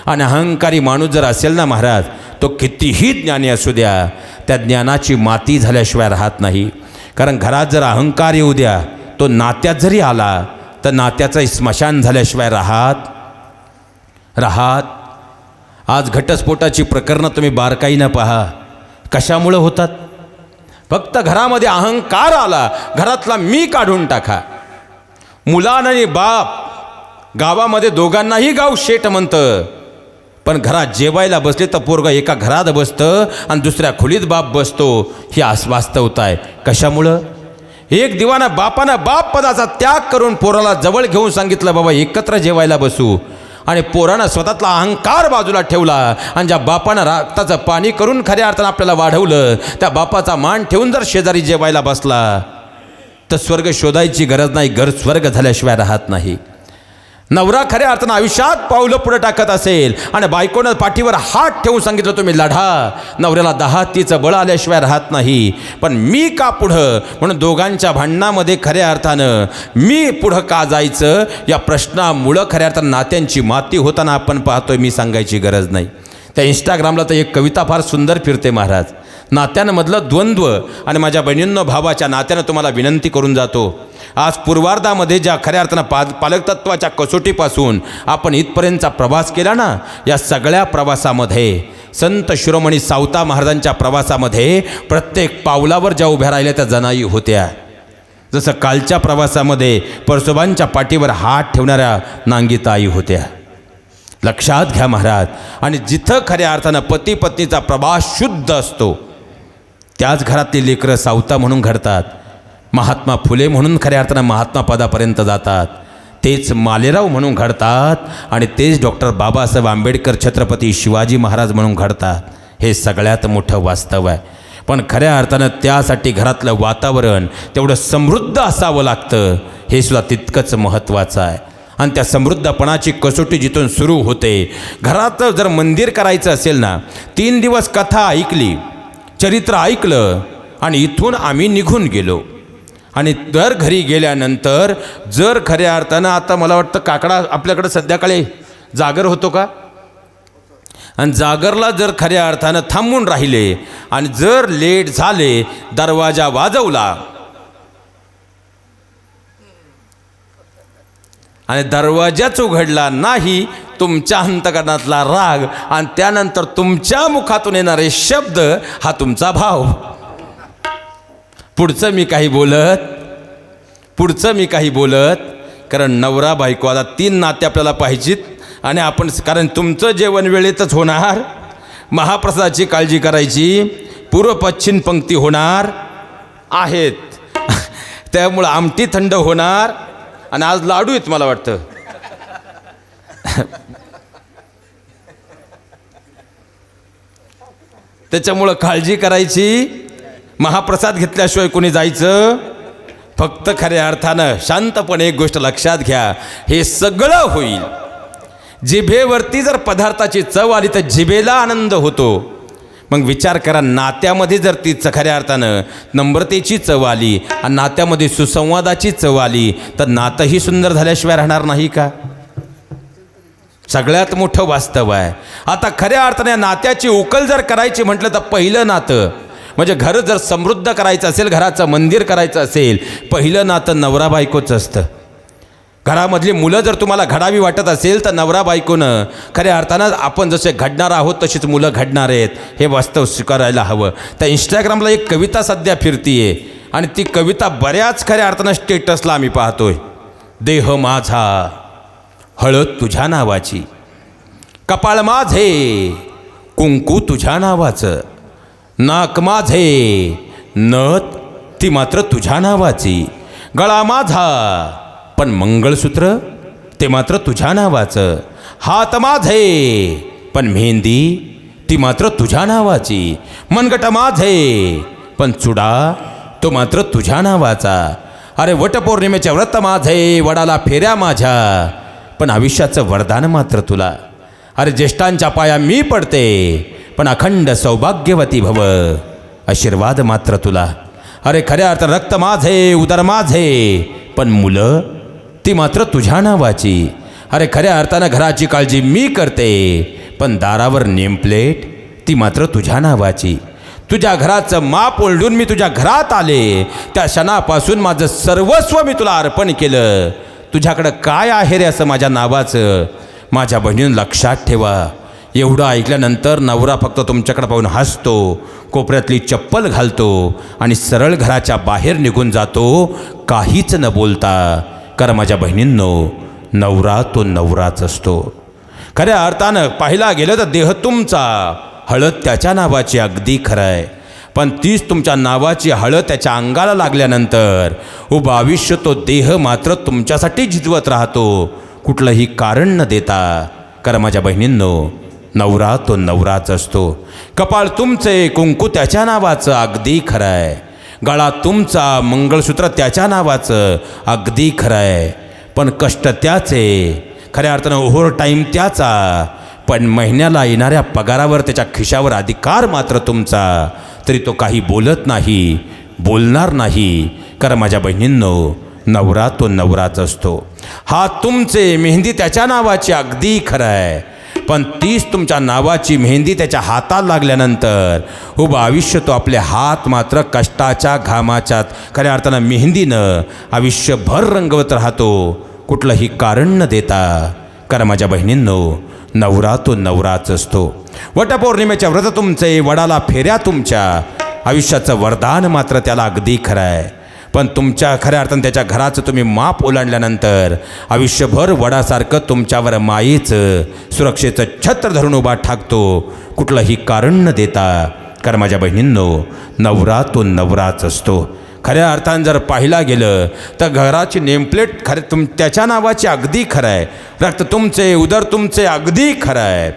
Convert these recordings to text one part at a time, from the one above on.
आणि अहंकारी माणूस जर असेल ना महाराज, तो कितीही ज्ञानी असू द्या, त्या ज्ञानाची माती झाल्याशिवाय राहत नाही. कारण घरात जर अहंकार येऊ द्या, तो नात्यात जरी आला तर नात्याचं स्मशान झाल्याशिवाय राहत. आज घटस्फोटाची प्रकरणं तुम्ही बारकाईनं पहा, कशामुळं होतात? फक्त घरामध्ये अहंकार आला, घरातला मी काढून टाका. मुलान आणि बाप गावामध्ये दोघांनाही गाव शेठ म्हणतं, पण घरात जेवायला बसले तर पोरगा एका घरात बसतं आणि दुसऱ्या खोलीत बाप बसतो. ही वास्तवता आहे. कशामुळं? एक दिवानं बापानं बाप पदाचा त्याग करून पोराला जवळ घेऊन सांगितलं, बाबा एकत्र जेवायला बसू. आणि पोरानं स्वतःतला अहंकार बाजूला ठेवला आणि ज्या बापानं रक्ताचं पाणी करून खऱ्या अर्थानं आपल्याला वाढवलं, त्या बापाचा मान ठेवून जर शेजारी जेवायला बसला तर स्वर्ग शोधायची गरज नाही. घर स्वर्ग झाल्याशिवाय राहत नाही. नवरा खऱ्या अर्थानं आयुष्यात पावलं पुढे टाकत असेल आणि बायकोनं पाठीवर हात ठेवून सांगितलं तुम्ही लढा, नवऱ्याला 10 हत्तीचं बळ आल्याशिवाय राहत नाही. पण मी का पुढं? म्हणून दोघांच्या भांडणामध्ये खऱ्या अर्थानं मी पुढं का जायचं या प्रश्नामुळं खऱ्या अर्थानं नात्यांची माती होताना आपण पाहतोय. मी सांगायची गरज नाही. त्या इंस्टाग्रामला तर एक कविता फार सुंदर फिरते महाराज, नात्यांमधलं द्वंद्व. आणि माझ्या बहिणींनो, भावाच्या नात्यानं तुम्हाला विनंती करून जातो, आज पूर्वार्धामध्ये ज्या खऱ्या अर्थानं पालकतत्वाच्या कसोटीपासून आपण इथपर्यंतचा प्रवास केला ना, या सगळ्या प्रवासामध्ये संत शिरोमणी सावता महाराजांच्या प्रवासामध्ये प्रत्येक पावलावर ज्या उभ्या राहिल्या त्या जनाई होत्या. जसं कालच्या प्रवासामध्ये परशुबांच्या पाठीवर हात ठेवणाऱ्या नांगीताई होत्या. लक्षात घ्या महाराज. आणि जिथं खऱ्या अर्थानं पती पत्नीचा प्रवास शुद्ध असतो, त्याच घरातली लेकरं सावता म्हणून घडतात, महात्मा फुले म्हणून खऱ्या अर्थानं महात्मा पदापर्यंत जातात, तेच मालेराव म्हणून घडतात आणि तेच डॉक्टर बाबासाहेब आंबेडकर छत्रपती शिवाजी महाराज म्हणून घडतात. हे सगळ्यात मोठं वास्तव आहे. पण खऱ्या अर्थानं त्यासाठी घरातलं वातावरण तेवढं समृद्ध असावं लागतं, हे सुद्धा तितकंच महत्त्वाचं आहे. आणि त्या समृद्धपणाची कसोटी जिथून सुरू होते, घरात जर मंदिर करायचं असेल ना, 3 दिवस कथा ऐकली, चरित्र ऐकलं आणि इथून आम्ही निघून गेलो. आणि दर घरी गेल्यानंतर जर खऱ्या अर्थानं, आता मला वाटतं काकडा आपल्याकडं संध्याकाळी जागर होतो का, आणि जागरला जर खऱ्या अर्थानं थांबून राहिले आणि जर लेट झाले, दरवाजा वाजवला आणि दरवाजाच उघडला नाही, तुमच्या अंतकरणातला राग आणि त्यानंतर तुमच्या मुखातून येणारे शब्द हा तुमचा भाव. पुढचं मी काही बोलत कारण नवरा बायको आता 3 नाते आपल्याला पाहिजेत. आणि आपण कारण तुमचं जेवण वेळेतच होणार, महाप्रसादाची काळजी करायची, पूर्व पश्चिम पंक्ती होणार आहेत, त्यामुळं आमटी थंड होणार. आणि आज लाडू आहेत मला वाटतं. त्याच्यामुळं काळजी करायची. महाप्रसाद घेतल्याशिवाय कोणी जायचं? फक्त खऱ्या अर्थानं शांतपणे एक गोष्ट लक्षात घ्या, हे सगळं होईल. जिभेवरती जर पदार्थाची चव आली तर जिभेला आनंद होतो. मग विचार करा, नात्यामध्ये जर ती खऱ्या अर्थानं नम्रतेची चव आली आणि नात्यामध्ये सुसंवादाची चव आली तर नातंही सुंदर झाल्याशिवाय राहणार नाही का? सगळ्यात मोठं वास्तव आहे. आता खऱ्या अर्थाने नात्याची उकल जर करायची म्हटलं तर पहिलं नातं म्हणजे घर जर समृद्ध करायचं असेल, घराचं मंदिर करायचं असेल, पहिलं नातं नवरा बायकोचं असतं. घरामधली मुलं जर तुम्हाला घडावी वाटत असेल तर नवरा बायकोनं खऱ्या अर्थानं आपण जसे घडणार आहोत तशीच मुलं घडणार आहेत, हे वास्तव स्वीकारायला हवं. त्या इंस्टाग्रामला एक कविता सध्या फिरतीये आणि ती कविता बऱ्याच खऱ्या अर्थानं स्टेटसला आम्ही पाहतोय. देह माझा हळद तुझ्या नावाची, कपाळ माझे कुंकू तुझ्या नावाचं, नाक माझे नथ ती मात्र तुझ्या नावाची, गळा माझा पण मंगळसूत्र ते मात्र तुझ्या नावाचं, हात माझे पण मेहंदी ती मात्र तुझ्या नावाची, मनगट माझे पण चुडा तो मात्र तुझ्या नावाचा. अरे वटपौर्णिमेचे व्रत माझे, वडाला फेऱ्या माझ्या, पण आयुष्याचं वरदान मात्र तुला. अरे ज्येष्ठांच्या पाया मी पडते, पण अखंड सौभाग्यवती भव, आशीर्वाद मात्र तुला. अरे खऱ्या अर्थ रक्त माझे, उदर माझे, पण मुलं ती मात्र तुझ्या नावाची. अरे खऱ्या अर्थानं घराची काळजी मी करते, पण दारावर नेमप्लेट ती मात्र तुझ्या नावाची. तुझ्या घराचं माप ओलडून मी तुझ्या घरात आले, त्या क्षणापासून माझं सर्वस्व मी तुला अर्पण केलं. तुझ्याकडं काय आहे रे असं माझ्या नावाचं? माझ्या बहिणीनं लक्षात ठेवा. एवढं ऐकल्यानंतर नवरा फक्त तुमच्याकडे पाहून हसतो, कोपऱ्यातली चप्पल घालतो आणि सरळ घराच्या बाहेर निघून जातो, काहीच न बोलता. कारण माझ्या बहिणींनो, नवरा तो नवराच असतो. खऱ्या अर्थानं पाहिला गेलं तर देह तुमचा, हळद त्याच्या नावाची, अगदी खरं आहे. पण तीच तुमच्या नावाची हळद त्याच्या अंगाला लागल्यानंतर उभं आयुष्य तो देह मात्र तुमच्यासाठी झिजवत राहतो, कुठलंही कारण न देता. कारण माझ्या बहिणींनो, नवरा तो नवराच असतो. कपाळ तुमचे, कुंकू त्याच्या नावाचं, अगदी खरं आहे. गळा तुमचा, मंगळसूत्र त्याच्या नावाचं, अगदी खरं आहे. पण कष्ट त्याचे, खऱ्या अर्थानं ओव्हर टाईम त्याचा, पण महिन्याला येणाऱ्या पगारावर त्याच्या खिशावर अधिकार मात्र तुमचा. तरी तो काही बोलत नाही, बोलणार नाही. कारण माझ्या बहिणींनो, नवरा तो नवराच असतो. हात तुमचे, मेहंदी त्याच्या नावाची, अगदी खरं आहे. पण तीच तुमच्या नावाची मेहंदी त्याच्या हाताला लागल्यानंतर उभं आयुष्य तो आपले हात मात्र कष्टाच्या घामाच्यात खऱ्या अर्थानं मेहंदीनं आयुष्यभर रंगवत राहतो, कुठलंही कारण न देता. कारण माझ्या बहिणींनो, नवरा तो नवराच असतो. वटपौर्णिमेच्या व्रत तुमचे, वडाला फेऱ्या तुमच्या, आयुष्याचं वरदान मात्र त्याला, अगदी खरं आहे. पण तुमच्या खऱ्या अर्थानं त्याच्या घराचं तुम्ही माप ओलांडल्यानंतर आयुष्यभर वडासारखं तुमच्यावर मायेचं, सुरक्षेचं छत्र धरून उभा ठाकतो, कुठलंही कारण न देता. कारण माझ्या बहिणींनो, नवरा तो नवराच असतो. खऱ्या अर्थानं जर पाहिला गेलं तर घराची नेमप्लेट त्याच्या नावाची, अगदी खरं आहे. रक्त तुमचे, उदर तुमचे, अगदी खरं आहे.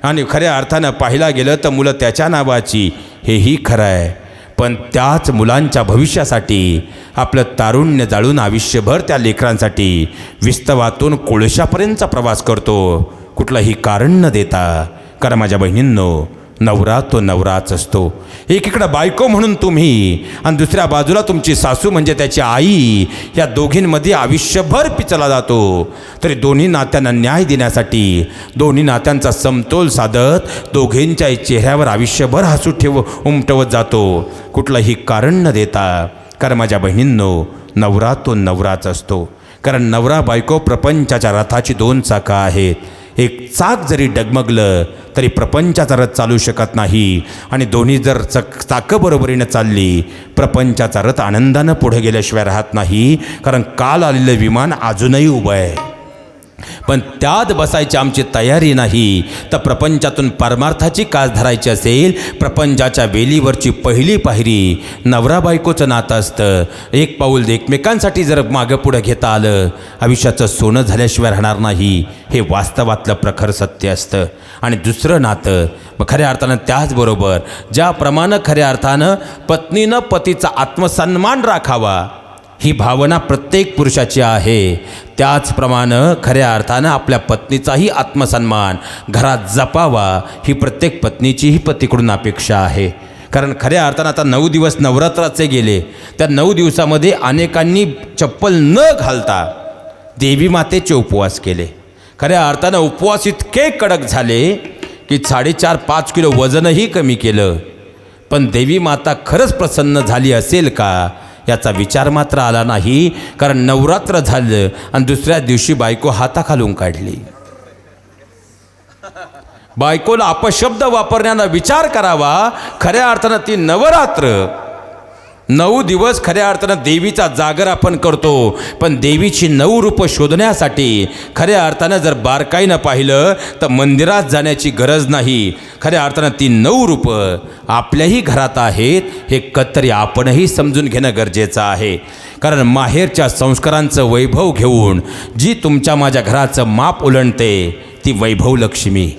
आणि खऱ्या अर्थानं पाहिला गेलं तर मुलं त्याच्या नावाची, हेही खरं आहे. पण त्याच मुलांच्या भविष्यासाठी आपलं तारुण्य जाळून आयुष्यभर त्या लेकरांसाठी विस्तवातून कोळशापर्यंतचा प्रवास करतो, कुठलंही कारण न देता. कारण माझ्या बहिणींनो, नवरा तो नवराच असतो. एकीकडं बायको म्हणून तुम्ही आणि दुसऱ्या बाजूला तुमची सासू म्हणजे त्याची आई, या दोघींमध्ये आयुष्यभर पिचला जातो. तरी दोन्ही नात्यांना न्याय देण्यासाठी, दोन्ही नात्यांचा समतोल साधत दोघींच्या चेहऱ्यावर आयुष्यभर हसू उमटवत जातो, कुठलंही कारण न देता. कारण माझ्या बहिणींनो, नवरा तो नवराच असतो. कारण नवरा बायको प्रपंचाच्या रथाची दोन चाकं आहेत. एक चाक जरी डगमगलं तरी प्रपंचाचा रथ चालू शकत नाही. आणि दोन्ही जर चाकं बरोबरीनं चालली, प्रपंचाचा रथ आनंदानं पुढे गेल्याशिवाय राहत नाही. कारण काल आलेलं विमान अजूनही उभं आहे, पण त्यात बसायची आमची तयारी नाही. तर प्रपंचातून परमार्थाची कास धरायची असेल, प्रपंचाच्या वेलीवरची पहिली पायरी नवरा बायकोचं नातं असतं. एक पाऊल एकमेकांसाठी जर मागं पुढं घेता आलं, आयुष्याचं सोनं झाल्याशिवाय राहणार नाही, हे वास्तवातलं प्रखर सत्य असतं. आणि दुसरं नातं मग खऱ्या अर्थानं त्याचबरोबर, ज्याप्रमाणे खऱ्या अर्थानं पत्नीनं पतीचा आत्मसन्मान राखावा, ही भावना प्रत्येक पुरुषाची आहे, त्याचप्रमाणे खऱ्या अर्थानं आपल्या पत्नीचाही आत्मसन्मान घरात जपावा, ही प्रत्येक पत्नीचीही पतीकडून अपेक्षा आहे. कारण खऱ्या अर्थानं आता 9 दिवस नवरात्राचे गेले, त्या 9 दिवसामध्ये अनेकांनी चप्पल न घालता देवी मातेचे उपवास केले. खऱ्या अर्थानं उपवास इतके कडक झाले की 4.5-5 किलो वजनही कमी केलं. पण देवी माता खरंच प्रसन्न झाली असेल का, याचा विचार मात्र आला नाही. कारण नवरात्र झालं आणि दुसऱ्या दिवशी बायको हाताखालून काढली. बायकोला अपशब्द वापरण्याचा विचार करावा. खऱ्या अर्थानं ती नवरात्र 9 दिवस खऱ्या अर्थानं देवीचा जागर आपण करतो, पण देवीची 9 रूपं शोधण्यासाठी खऱ्या अर्थानं जर बारकाईनं पाहिलं तर मंदिरात जाण्याची गरज नाही. खऱ्या अर्थानं ती 9 रूपं आपल्याही घरात आहेत, हे कत्तरी आपणही समजून घेणं गरजेचं आहे. कारण माहेरच्या संस्कारांचं वैभव घेऊन जी तुमच्या माझ्या घराचं माप ओलांडते, ती वैभव लक्ष्मी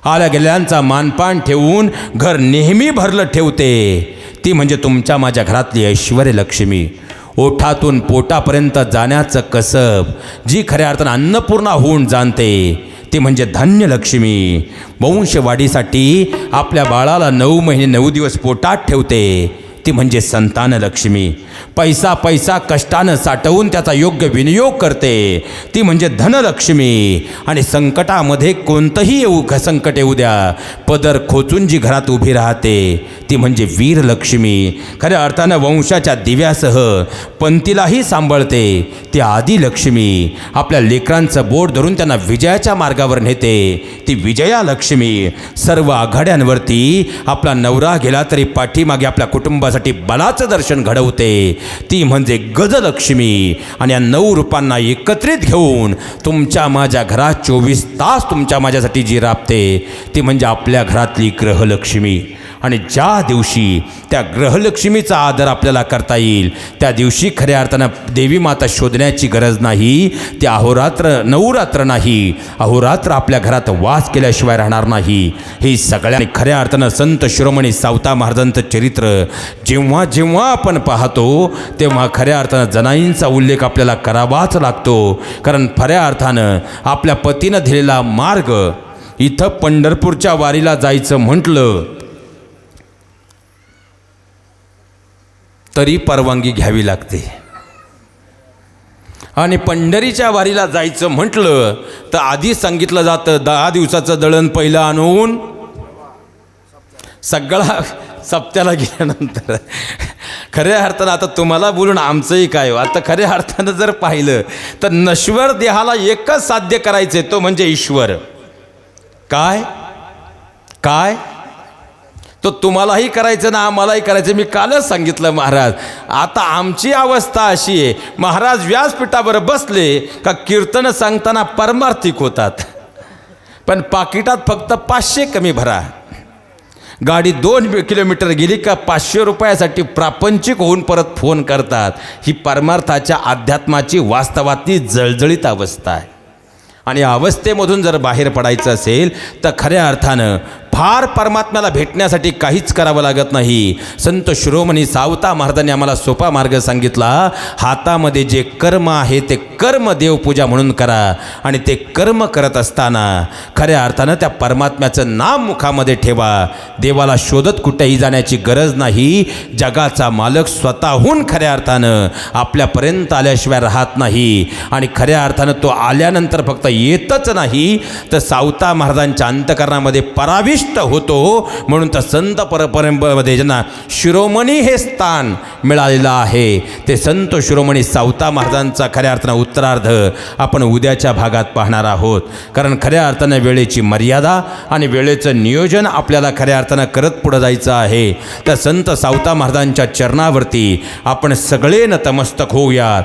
आल्या गेल्यांचा मानपान ठेवून घर नेहमी भरलं ठेवते, ती म्हणजे तुमच्या माझ्या घरातली ऐश्वर्य लक्ष्मी. ओठातून पोटापर्यंत जाण्याचं कसब जी खऱ्या अर्थानं अन्नपूर्णा होऊन जाणते, ती म्हणजे धन्य लक्ष्मी. वंशवाढीसाठी आपल्या बाळाला 9 महिने 9 दिवस पोटात ठेवते, ती म्हणजे संतान लक्ष्मी. पैसा पैसा कष्टानं साठवून त्याचा योग्य विनियोग करते, ती म्हणजे धनलक्ष्मी. आणि संकटामध्ये कोणतंही संकट येऊ द्या, पदर खोचून जी घरात उभी राहते ती म्हणजे वीरलक्ष्मी. खऱ्या अर्थानं वंशाच्या दिव्यासह पंथीलाही सांभाळते ती आदिलक्ष्मी. आपल्या लेकरांचं बोट धरून त्यांना विजयाच्या मार्गावर नेते ती विजयालक्ष्मी. सर्व आघाड्यांवरती आपला नवरा गेला तरी पाठीमागे आपल्या कुटुंबासाठी बलाचं दर्शन घडवते ती म्हणजे गजलक्ष्मी. आणि या 9 रूपांना एकत्रित घेऊन तुमच्या माझ्या घरात 24 तास तुमच्या माझ्यासाठी जी राबते ती म्हणजे आपल्या घरातली ग्रहलक्ष्मी. आणि ज्या दिवशी त्या ग्रहलक्ष्मीचा आदर आपल्याला करता येईल त्या दिवशी खऱ्या अर्थानं देवी माता शोधण्याची गरज नाही. ती अहोरात्र नवरात्र नाही, अहोरात्र आपल्या घरात वास केल्याशिवाय राहणार नाही. ही सगळ्यांनी खऱ्या अर्थानं संत शिरोमणी सावता महाराजांचं चरित्र जेव्हा जेव्हा आपण पाहतो तेव्हा खऱ्या अर्थानं जनाईंचा उल्लेख आपल्याला करावाच लागतो. कारण खऱ्या अर्थानं आपल्या पतीनं दिलेला मार्ग, इथं पंढरपूरच्या वारीला जायचं म्हटलं तरी परवानगी घ्यावी लागते. आणि पंढरीच्या वारीला जायचं म्हटलं तर आधी सांगितलं जातं 10 दिवसाचं दळण पहिलं आणून सगळा सप्त्याला गेल्यानंतर. खऱ्या अर्थानं आता तुम्हाला बोलून आमचंही काय, आता खऱ्या अर्थानं जर पाहिलं तर नश्वर देहाला एकच साध्य करायचे तो म्हणजे ईश्वर. काय काय तो तुम्हालाही करायचं ना आम्हालाही करायचं. मी कालच सांगितलं महाराज, आता आमची अवस्था अशी आहे, महाराज व्यासपीठावर बसले का कीर्तन सांगताना परमार्थिक होतात, पण पाकिटात फक्त 500 कमी भरा. गाडी 2 किलोमीटर गेली का 500 रुपयासाठी प्रापंचिक होऊन परत फोन करतात. ही परमार्थाच्या अध्यात्माची वास्तवातली जळजळीत अवस्था आहे. आणि या अवस्थेमधून जर बाहेर पडायचं असेल तर खऱ्या अर्थानं फार परमात्म्याला भेटण्यासाठी काहीच करावं लागत नाही. संत शिरोमणी सावता महाराजांनी आम्हाला सोपा मार्ग सांगितला. हातामध्ये जे कर्म आहे ते कर्म देवपूजा म्हणून करा. आणि ते कर्म करत असताना खऱ्या अर्थानं त्या परमात्म्याचं नाम मुखामध्ये ठेवा. देवाला शोधत कुठेही जाण्याची गरज नाही. जगाचा मालक स्वतःहून खऱ्या अर्थानं आपल्यापर्यंत आल्याशिवाय राहत नाही. आणि खऱ्या अर्थानं तो आल्यानंतर फक्त येतच नाही तर सावता महाराजांच्या अंतकरणामध्ये पराविष्ट होतो. म्हणून तर संत परंपरेमध्ये ज्यांना शिरोमणी हे स्थान मिळालेलं आहे ते संत शिरोमणी सावता महाराजांचा खऱ्या अर्थानं उत्तरार्ध आपण उद्याच्या भागात पाहणार आहोत. कारण खऱ्या अर्थानं वेळेची मर्यादा आणि वेळेचं नियोजन आपल्याला खऱ्या अर्थानं करत पुढं जायचं आहे. तर संत सावता महाराजांच्या चरणावरती आपण सगळे नतमस्तक होऊयात.